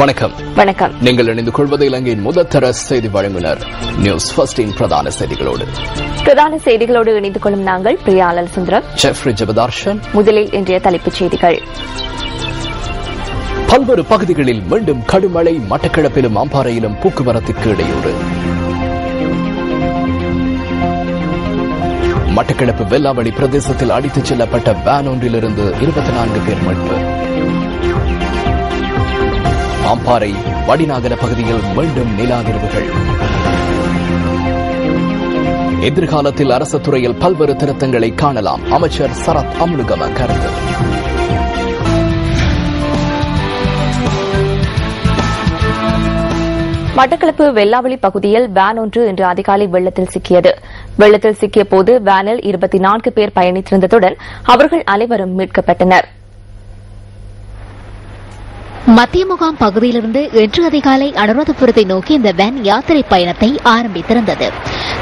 வணக்கம். வணக்கம். நீங்கள் இணைந்து கொள்வது இலங்கையின் முதற்தர செய்தி வழங்குனர் நியூஸ் ஃபர்ஸ்டின் பிரதான செய்திகளோடு. பிரதான செய்திகளோடு இணைந்து கொள்ளும் நாங்கள் பிரியாலல் சுந்தரம், ஜெஃப்ரி ஜெபதார்ஷன். முதலில் இன்றைய தலைப்புச் செய்திகள். பல்வேறு பகுதிகளில் மீண்டும் கடுமழை. மட்டக்களப்பிலும் அம்பாறையிலும் போக்குவரத்திற்கு இடையூறு. மட்டக்களப்பு வெல்லாவளி பிரதேசத்தில் அடித்துச் செல்லப்பட்ட வேன் ஒன்றிலிருந்து 24 பேர் மீட்பு. அம்பாறை வடிநாகர பகுதியில் மீண்டும் நில அதிர்வுகள். எதிர்காலத்தில் அரசு துறையில் பல்வேறு திருத்தங்களை காணலாம். அமைச்சர் சரத் அமுனுகம கருத்து. மட்டக்களப்பு வெல்லாவளி பகுதியில் வேன் ஒன்று இன்று அதிகாலை வெள்ளத்தில் சிக்கியது. வெள்ளத்தில் சிக்கிய போது வேனில் 24 பேர் பயணித்திருந்ததுடன் அவர்கள் அனைவரும் மீட்கப்பட்டனர். மத்திய முகாம் பகுதியிலிருந்து இன்று அதிகாலை அனுராதபுரத்தை நோக்கி இந்த வேன் யாத்திரை பயணத்தை ஆரம்பித்திருந்தது.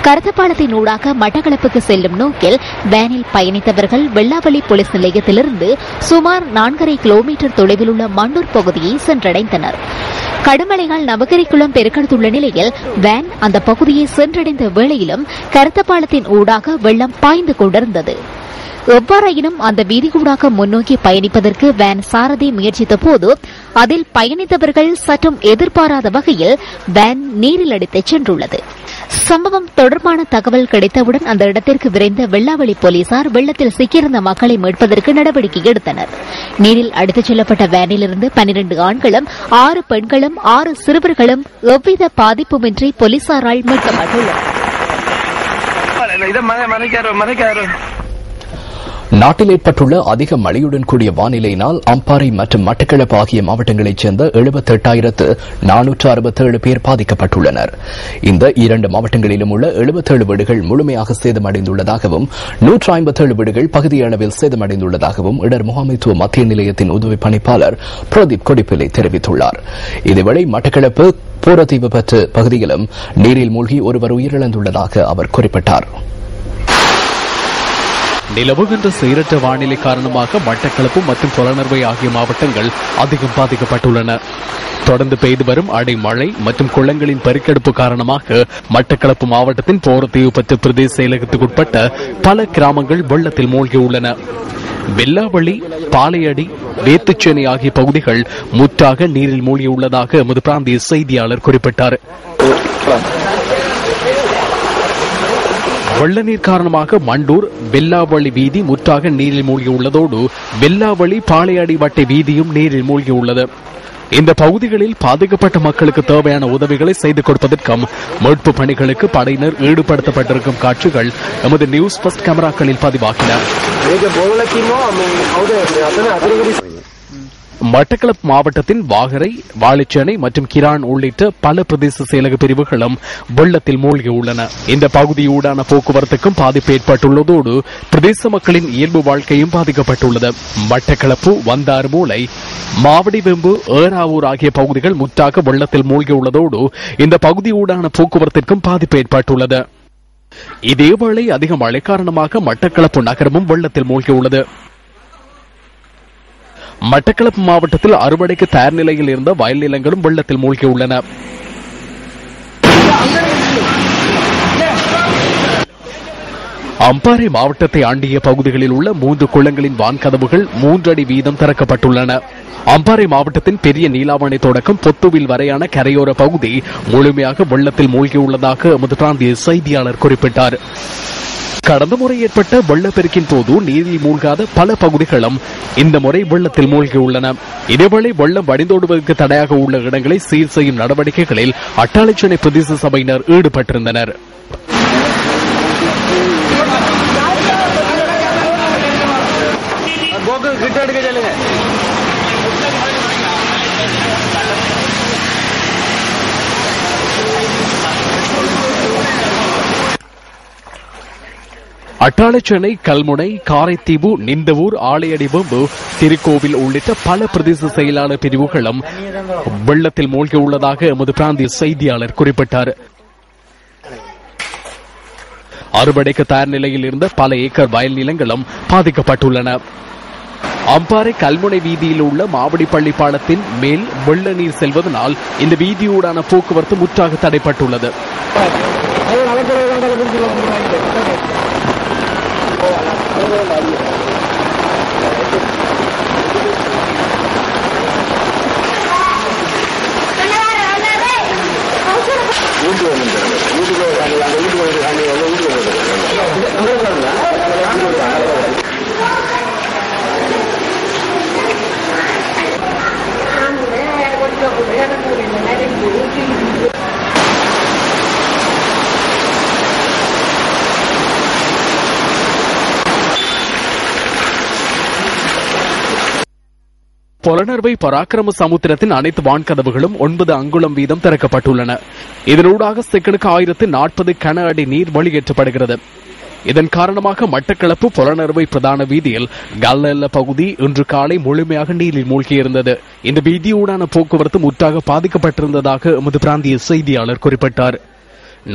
கருத்தப்பாலத்தின் ஊடாக மட்டக்களப்புக்கு செல்லும் நோக்கில் வேனில் பயணித்தவர்கள் வெல்லாவளி போலீஸ் நிலையத்திலிருந்து சுமார் 4.5 கிலோமீட்டர் தொலைவில் உள்ள மண்டூர் பகுதியை சென்றடைந்தனர். கடுமழையால் நவகிரிக்குளம் பெருக்கெடுத்துள்ள நிலையில் வேன் அந்த பகுதியை சென்றடைந்த வேளையிலும் கருத்தப்பாலத்தின் ஊடாக வெள்ளம் பாய்ந்து கொண்டிருந்தது. எவ்வாறாயினும் அந்த வீதிக்கூடாக முன்னோக்கி பயணிப்பதற்கு வேன் சாரதி முயற்சித்த போது அதில் பயணித்தவர்கள் சற்றும் எதிர்பாராத வகையில் வேன் நீரில் அடித்துச் சென்றுள்ளது. சம்பவம் தொடர்பான தகவல் கிடைத்தவுடன் அந்த இடத்திற்கு விரைந்த வெல்லாவளி போலீசார் வெள்ளத்தில் சிக்கியிருந்த மக்களை மீட்பதற்கு நடவடிக்கை எடுத்தனர். நீரில் அடித்துச் செல்லப்பட்ட வேனிலிருந்து 12 ஆண்களும் 6 பெண்களும் 6 சிறுவர்களும் எவ்வித பாதிப்புமின்றி போலீசாரால் மீட்கப்பட்டுள்ளனர். நாட்டில் ஏற்பட்டுள்ள அதிக மழையுடன் கூடிய வானிலையினால் அம்பாறை மற்றும் மட்டக்களப்பு ஆகிய மாவட்டங்களைச் சேர்ந்த 78,467 பேர் பாதிக்கப்பட்டுள்ளனர். இந்த 2 மாவட்டங்களிலும் உள்ள 77 வீடுகள் முழுமையாக சேதமடைந்துள்ளதாகவும் 157 வீடுகள் பகுதியளவில் சேதமடைந்துள்ளதாகவும் இடர் முகாமைத்துவ மத்திய நிலையத்தின் உதவி பணிப்பாளர் பிரதீப் கொடிப்பிலை தெரிவித்துள்ளார். இதேவேளை மட்டக்களப்பு பூரத்தீவு பற்று பகுதியிலும் நீரில் மூழ்கி ஒருவர் உயிரிழந்துள்ளதாக அவர் குறிப்பிட்டார். நிலவுகின்ற சீரற்ற வானிலை காரணமாக மட்டக்களப்பு மற்றும் புலனறுவை ஆகிய மாவட்டங்கள் அதிகம் பாதிக்கப்பட்டுள்ளன. தொடர்ந்து பெய்து வரும் அடைமழை மற்றும் குளங்களின் பெருக்கெடுப்பு காரணமாக மட்டக்களப்பு மாவட்டத்தின் போரத்தீவு பற்று பிரதேச செயலகத்துக்குட்பட்ட பல கிராமங்கள் வெள்ளத்தில் மூழ்கியுள்ளன. வெல்லாவளி, பாலையடி, வேத்துச்சேனை ஆகிய பகுதிகள் முற்றாக நீரில் மூழ்கியுள்ளதாக எமது பிராந்திய செய்தியாளர் குறிப்பிட்டார். வெள்ள நீர் காரணமாக மண்டூர் வெல்லாவளி வீதி முற்றாக நீரில் மூழ்கியுள்ளதோடு வெல்லாவளி பாளையாடி வட்டை வீதியும் நீரில் மூழ்கியுள்ளது. இந்த பகுதிகளில் பாதிக்கப்பட்ட மக்களுக்கு தேவையான உதவிகளை செய்து கொடுப்பதற்கும் மீட்பு பணிகளுக்கு படையினர் ஈடுபடுத்தப்பட்டிருக்கும் காட்சிகள் எமது நியூஸ் ஃபர்ஸ்ட் கேமராக்களில் பதிவாகின. மட்டக்களப்பு மாவட்டத்தின் வாகரை, வாழைச்சேனை மற்றும் கிரான் உள்ளிட்ட பல பிரதேச செயலக பிரிவுகளும் வெள்ளத்தில் மூழ்கியுள்ளன. இந்த பகுதியூடான போக்குவரத்துக்கும் பாதிப்பு ஏற்பட்டுள்ளதோடு பிரதேச மக்களின் இயல்பு வாழ்க்கையும் பாதிக்கப்பட்டுள்ளது. மட்டக்களப்பு, வந்தாறு மூலை, மாவடிவெம்பு, ஏறாவூர் ஆகிய பகுதிகள் முற்றாக வெள்ளத்தில் மூழ்கியுள்ளதோடு இந்த பகுதியூடான போக்குவரத்திற்கும் பாதிப்பு ஏற்பட்டுள்ளது. இதேவேளை அதிக மழை காரணமாக மட்டக்களப்பு நகரமும் வெள்ளத்தில் மூழ்கியுள்ளது. மட்டக்களப்பு மாவட்டத்தில் அறுவடைக்கு தயார் நிலையில் இருந்த வயல் நிலங்களும் வெள்ளத்தில் மூழ்கியுள்ளன. அம்பாறை மாவட்டத்தை ஆண்டிய பகுதிகளில் உள்ள 3 குளங்களின் வான்கதவுகள் 3 அடி வீதம் திறக்கப்பட்டுள்ளன. அம்பாறை மாவட்டத்தின் பெரிய நீலாவணை தொடக்கம் பொத்துவில் வரையான கரையோர பகுதி முழுமையாக வெள்ளத்தில் மூழ்கியுள்ளதாக எமது பிராந்திய செய்தியாளர் குறிப்பிட்டார். கடந்த முறை ஏற்பட்ட வெள்ளப்பெருக்கின் போது நீரில் மூழ்காத பல பகுதிகளும் இந்த முறை வெள்ளத்தில் மூழ்கியுள்ளன. இதேவேளை வெள்ளம் வடிந்தோடுவதற்கு தடையாக உள்ள இடங்களை சீர் செய்யும் நடவடிக்கைகளில் அட்டாளைச்சேனை பிரதேச சபையினர் ஈடுபட்டிருந்தனர். அட்டாளைச்சேனை, கல்முனை, காரைத்தீவு, நிந்தவூர், ஆலையடிவம்பு, திருக்கோவில் உள்ளிட்ட பல பிரதேச செயலாளர் பிரிவுகளும் வெள்ளத்தில் மூழ்கியுள்ளதாக எமது பிராந்திய செய்தியாளர் குறிப்பிட்டார். அறுவடைக்கு தயார் நிலையில் இருந்த பல ஏக்கர் வயல் நிலங்களும் பாதிக்கப்பட்டுள்ளன. அம்பாறை கல்முனை வீதியில் உள்ள மாவடிப்பள்ளி பாலத்தின் மேல் வெள்ள நீர் செல்வதனால் இந்த வீதியூடான போக்குவரத்து முற்றாக தடைப்பட்டுள்ளது. பொலனர்வை பராக்கிரம சமுத்திரத்தின் அனைத்து வான்கதவுகளும் 9 அங்குலம் வீதம் திறக்கப்பட்டுள்ளன. இதனூடாக செகண்டுக்கு 1040 கன அடி நீர் வெளியேற்றப்படுகிறது. இதன் காரணமாக மட்டக்களப்பு பொலனர்வை பிரதான வீதியில் கல்லெல்ல பகுதி இன்று காலை முழுமையாக நீரில் மூழ்கியிருந்தது. இந்த வீதியூடான போக்குவரத்து முற்றாக பாதிக்கப்பட்டிருந்ததாக எமது பிராந்திய செய்தியாளர் குறிப்பிட்டார்.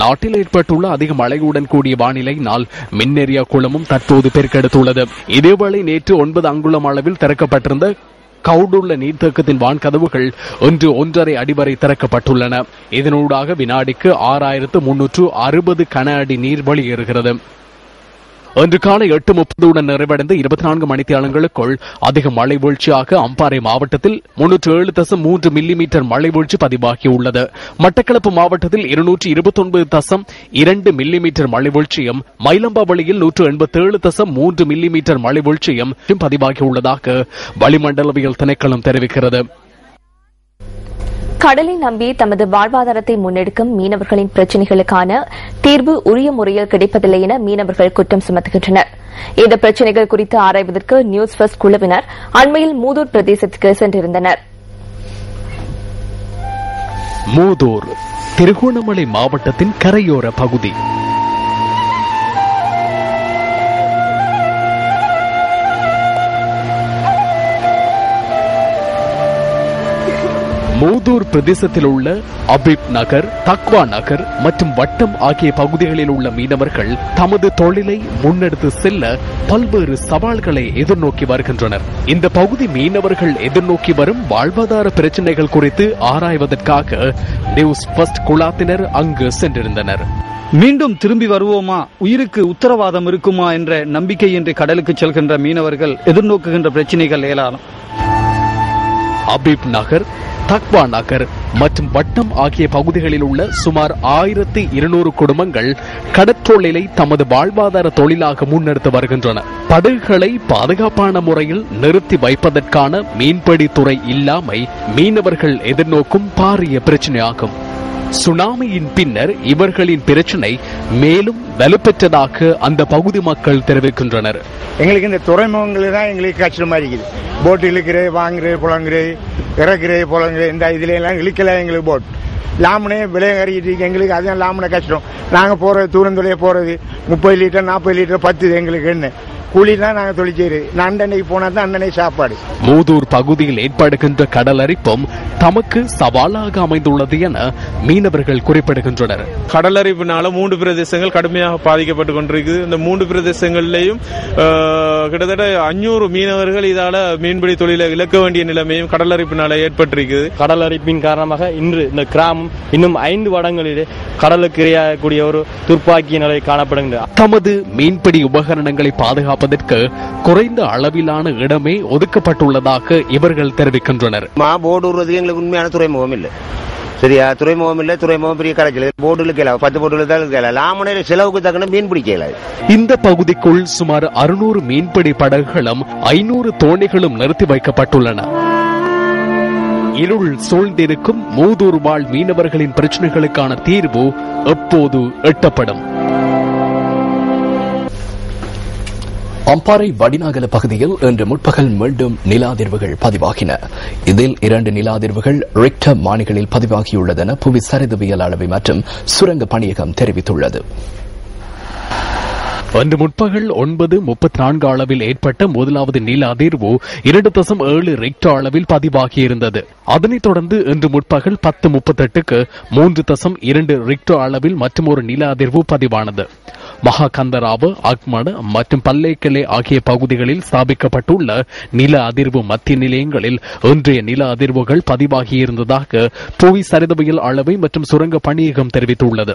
நாட்டில் ஏற்பட்டுள்ள அதிக மழையுடன் கூடிய வானிலையினால் மின்னெரியா குளமும் தற்போது பெருக்கெடுத்துள்ளது. இதேவேளை நேற்று 9 அங்குலம் அளவில் திறக்கப்பட்டிருந்த கவுடுள்ள நீர்த்தேக்கத்தின் வான்கதவுகள் இன்று 1.5 அடி வரை திறக்கப்பட்டுள்ளன. இதனூடாக வினாடிக்கு 6360 கன அடி நீர் வெளியேறுகிறது. இன்று காலை 8:30 நிறைவடைந்த 24 மணித்தியாலங்களுக்குள் அதிக மழை வீழ்ச்சியாக அம்பாறை மாவட்டத்தில் 307.3 மில்லிமீட்டர் மழை வீழ்ச்சி பதிவாகியுள்ளது. மட்டக்களப்பு மாவட்டத்தில் 229.2 மில்லிமீட்டர் மழை வீழ்ச்சியும், மயிலம்பாவளியில் 187.3 மில்லிமீட்டர் மழை வீழ்ச்சியும் பதிவாகியுள்ளதாக வளிமண்டலவியல் திணைக்களம் தெரிவிக்கிறது. கடலை நம்பி தமது வாழ்வாதாரத்தை முன்னெடுக்கும் மீனவர்களின் பிரச்சினைகளுக்கான தீர்வு உரிய முறையில் கிடைப்பதில்லை என மீனவர்கள் குற்றம் சுமத்துகின்றனர். இந்த பிரச்சினைகள் குறித்து ஆராய்வதற்கு நியூஸ் ஃபர்ஸ்ட் குழுவினர் அண்மையில் மூதூர் பிரதேசத்துக்கு சென்றிருந்தனர். மூதூர் திருகோணமலை மாவட்டத்தின் கரையோர பகுதி. மூதூர் பிரதேசத்தில் உள்ள அபிப் நகர், தக்வா நகர் மற்றும் வட்டம் ஆகிய பகுதிகளில் உள்ள மீனவர்கள் தமது தொழிலை முன்னெடுத்து செல்ல பல்வேறு சவால்களை எதிர்நோக்கி வருகின்றனர். இந்த பகுதி மீனவர்கள் எதிர்நோக்கி வரும் வாழ்வாதார பிரச்சினைகள் குறித்து ஆராய்வதற்காக நியூஸ் ஃபர்ஸ்ட் குழாத்தினர் அங்கு சென்றிருந்தனர். மீண்டும் திரும்பி வருவோமா, உயிருக்கு உத்தரவாதம் இருக்குமா என்ற நம்பிக்கையின்றி கடலுக்கு செல்கின்ற மீனவர்கள் எதிர்நோக்குகின்ற பிரச்சினைகள் ஏராளம். அபிப் நகர், தக்வா நகர் மற்றும் வட்டம் ஆகிய பகுதிகளில் உள்ள சுமார் 1200 குடும்பங்கள் கடற்றொழிலை தமது வாழ்வாதார தொழிலாக முன்னெடுத்து வருகின்றன. படகுகளை பாதுகாப்பான முறையில் நிறுத்தி வைப்பதற்கான மீன்பிடி துறை இல்லாமை மீனவர்கள் எதிர்நோக்கும் பாரிய பிரச்சனையாகும். சுனாமியின் பின்னர் இவர்களின் பிரச்சனை மேலும் வலுப்பெற்றதாக அந்த பகுதி மக்கள் தெரிவிக்கின்றனர். எங்களுக்கு இந்த துறைமுகங்கள் தான் எங்களுக்கு கஷ்டமா இருக்குது. போட்டு இழுக்கிறது, வாங்குறது, புலங்குறது, இறக்குறது, புலங்குறது, இந்த இதுல எல்லாம் இழுக்கல எங்களுக்கு போட். லாமனே விலை கறிக்கிட்டு எங்களுக்கு அதுதான் லாமனை கஷ்டம். நாங்கள் போறது தூரந்துளையே போறது 30 லிட்டர் 40 லிட்டர் 10 எங்களுக்கு என்ன கூலி தான் நாங்கள் தொழிற்சேரு. அண்டனைக்கு போனா தான் அண்டனை சாப்பாடு. மூதூர் பகுதியில் ஏற்படுகின்ற கடல் அரிப்பும் தமக்கு சவாலாக அமைந்துள்ளது என மீனவர்கள் குறிப்பிடுகின்றனர். கடல் அரிப்பினால 3 பிரதேசங்கள் கடுமையாக பாதிக்கப்பட்டுக் கொண்டிருக்குது. இந்த 3 பிரதேசங்களிலேயும் கிட்டத்தட்ட 500 மீனவர்கள் இதால மீன்பிடி தொழிலை இழக்க வேண்டிய நிலைமையும் கடல் அரிப்பினால ஏற்பட்டிருக்குது. கடல் அரிப்பின் காரணமாக இன்று இந்த கிராமம் இன்னும் 5 வடங்களிலே கடலுக்கு இரையாகக்கூடிய ஒரு துர்ப்பாக்கிய நிலை காணப்படுகின்றது. தமது மீன்பிடி உபகரணங்களை பாதுகாப்பதற்கு குறைந்த அளவிலான இடமே ஒதுக்கப்பட்டுள்ளதாக இவர்கள் தெரிவிக்கின்றனர். போடுறது எங்களுக்கு உண்மையான துறைமுகம் இல்லை. சரியா, துறைமுகம் இல்லை. துறைமுகம் பெரிய கரைச்சல். போர்டுல கேட்கலாம், 10 போர்டுல தான் கேட்கலாம். லாமனையில செலவுக்கு தக்கன மீன் பிடிக்கல. இந்த பகுதிக்குள் சுமார் 600 மீன்பிடி படகுகளும் 500 தோணிகளும் நிறுத்தி வைக்கப்பட்டுள்ளன. இருள் சூழ்ந்திருக்கும் மூதூர் வாழ் மீனவர்களின் பிரச்சனைகளுக்கான தீர்வு எப்போது எட்டப்படும்? அம்பாறை வடிநாகல பகுதியில் இன்று முற்பகல் மீண்டும் நில அதிர்வுகள் பதிவாகின. இதில் 2 நில அதிர்வுகள் ரிக்டர் மானிகளில் பதிவாகியுள்ளதென புவி சரிதவியல் மற்றும் சுரங்க பணியகம் தெரிவித்துள்ளது. அன்று முற்பகல் 9:34 அளவில் ஏற்பட்ட முதலாவது நில அதிர்வு 2.7 ரிக்டர் அளவில் பதிவாகியிருந்தது. அதனைத் தொடர்ந்து இன்று முற்பகல் 10:38க்கு 3.2 ரிக்டர் அளவில் மற்றொரு நில அதிர்வு பதிவானது. மகாகந்தராவு, அக்மடு மற்றும் பல்லேக்கலே ஆகிய பகுதிகளில் ஸ்தாபிக்கப்பட்டுள்ள நில அதிர்வு மத்திய நிலையங்களில் இன்றைய நில அதிர்வுகள் பதிவாகியிருந்ததாக புவி சரிதவியல் அளவை மற்றும் சுரங்க பணியகம் தெரிவித்துள்ளது.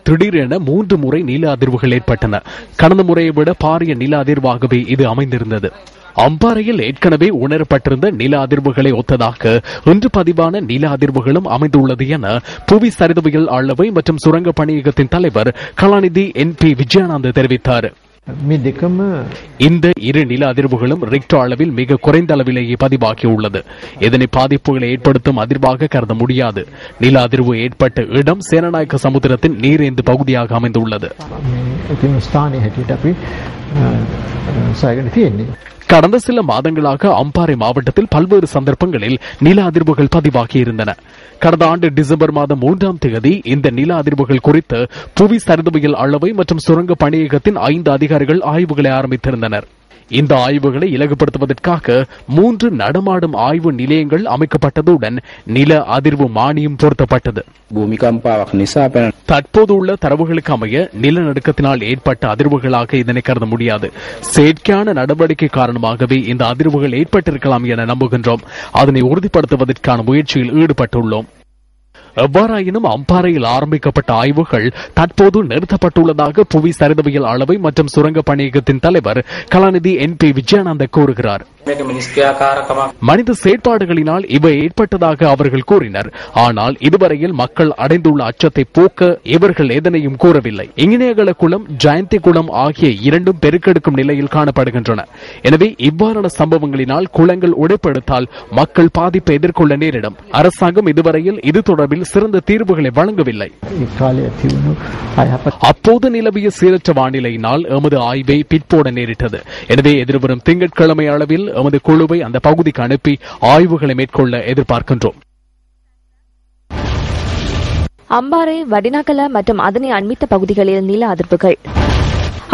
திடீரென 3 முறை நில அதிர்வுகள் ஏற்பட்டன. கடந்த முறையை விட பாரிய நில அதிர்வாகவே இது அமைந்திருந்தது. அம்பாறையில் ஏற்கனவே உணரப்பட்டிருந்த நில அதிர்வுகளை ஒத்ததாக இன்று பதிவான நில அதிர்வுகளும் அமைந்துள்ளது என புவி சரிதவியல் அளவை மற்றும் சுரங்க பணியகத்தின் தலைவர் கலாநிதி NP விஜயானந்த் தெரிவித்தார். இந்த 2 நில அதிர்வுகளும் ரிக்டர் அளவில் மிக குறைந்த அளவிலேயே பதிவாகியுள்ளது. இதனை பாதிப்புகளை ஏற்படுத்தும் அதிர்வாக கருத முடியாது. நில அதிர்வு ஏற்பட்ட இடம் சேனநாயக்க சமுத்திரத்தின் நீரேந்து பகுதியாக அமைந்துள்ளது. கடந்த சில மாதங்களாக அம்பாறை மாவட்டத்தில் பல்வேறு சந்தர்ப்பங்களில் நில அதிர்வுகள் பதிவாகியிருந்தன. கடந்த ஆண்டு டிசம்பர் மாதம் 3ஆம் தேதி இந்த நில அதிர்வுகள் குறித்து புவி சரிதவியல் அளவை மற்றும் சுரங்க பணியகத்தின் 5 அதிகாரிகள் ஆய்வுகளை ஆரம்பித்திருந்தனர். இந்த ஆய்வுகளை இலகுப்படுத்துவதற்காக 3 நடமாடும் ஆய்வு நிலையங்கள் அமைக்கப்பட்டதுடன் நில அதிர்வு மானியம் பொருத்தப்பட்டது. தற்போதுள்ள தரவுகளுக்கு அமைய நிலநடுக்கத்தினால் ஏற்பட்ட அதிர்வுகளாக இதனை கருத முடியாது. செயற்கையான நடவடிக்கை காரணமாகவே இந்த அதிர்வுகள் ஏற்பட்டிருக்கலாம் என நம்புகின்றோம். அதனை உறுதிப்படுத்துவதற்கான முயற்சியில் ஈடுபட்டுள்ளோம். எவ்வாறாயினும் அம்பாறையில் ஆரம்பிக்கப்பட்ட ஆய்வுகள் தற்போது நிறுத்தப்பட்டுள்ளதாக புவி சரிதவியல் அளவை மற்றும் சுரங்க பணியகத்தின் தலைவர் கலாநிதி NP விஜயானந்த் கூறுகிறார். மனித செயற்பாடுகளினால் இவை ஏற்பட்டதாக அவர்கள் கூறினர். ஆனால் இதுவரையில் மக்கள் அடைந்துள்ள அச்சத்தை போக்க இவர்கள் எதனையும் கூறவில்லை. இங்கினேகல குளம், ஜெயந்தி குளம் ஆகிய 2ம் பெருக்கெடுக்கும் நிலையில் காணப்படுகின்றன. எனவே இவ்வாறான சம்பவங்களினால் குளங்கள் உடைப்பெடுத்தால் மக்கள் பாதிப்பை எதிர்கொள்ள நேரிடும். அரசாங்கம் இதுவரையில் இது தொடர்பில் சிறந்த தீர்வுகளை வழங்கவில்லை. அப்போது நிலவிய சீரற்ற வானிலையினால் எமது ஆய்வை பிற்போட நேரிட்டது. எனவே எதிர்வரும் திங்கட்கிழமை அளவில் எமது குழுவை அந்த பகுதிக்கு அனுப்பி ஆய்வுகளை மேற்கொள்ள எதிர்பார்க்கின்றோம். அம்பாறை, வடினாகல மற்றும் அதனை அண்மித்த பகுதிகளில் நில அதிர்வுகள்.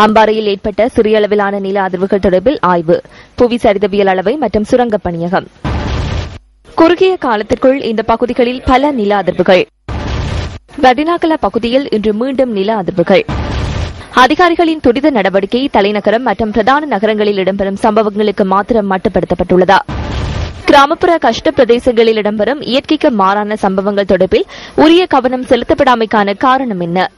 அம்பாறையில் ஏற்பட்ட சிறிய அளவிலான நில அதிர்வுகள் தொடர்பில் ஆய்வு, புவி சரிதவியல் அளவை மற்றும் சுரங்க பணியகம். குறுகிய காலத்திற்குள் இந்த பகுதிகளில் பல நில அதிர்வுகள். வடினாகல பகுதியில் இன்று மீண்டும் நில அதிர்வுகள். அதிகாரிகளின் துரித நடவடிக்கை தலைநகரம் மற்றும் பிரதான நகரங்களில் இடம்பெறும் சம்பவங்களுக்கு மாத்திரம் மட்டுப்படுத்தப்பட்டுள்ளதா? கிராமப்புற கஷ்ட பிரதேசங்களில் இடம்பெறும் இயற்கைக்கு மாறான சம்பவங்கள் தொடர்பில் உரிய கவனம் செலுத்தப்படாமைக்கான காரணம் என்ன?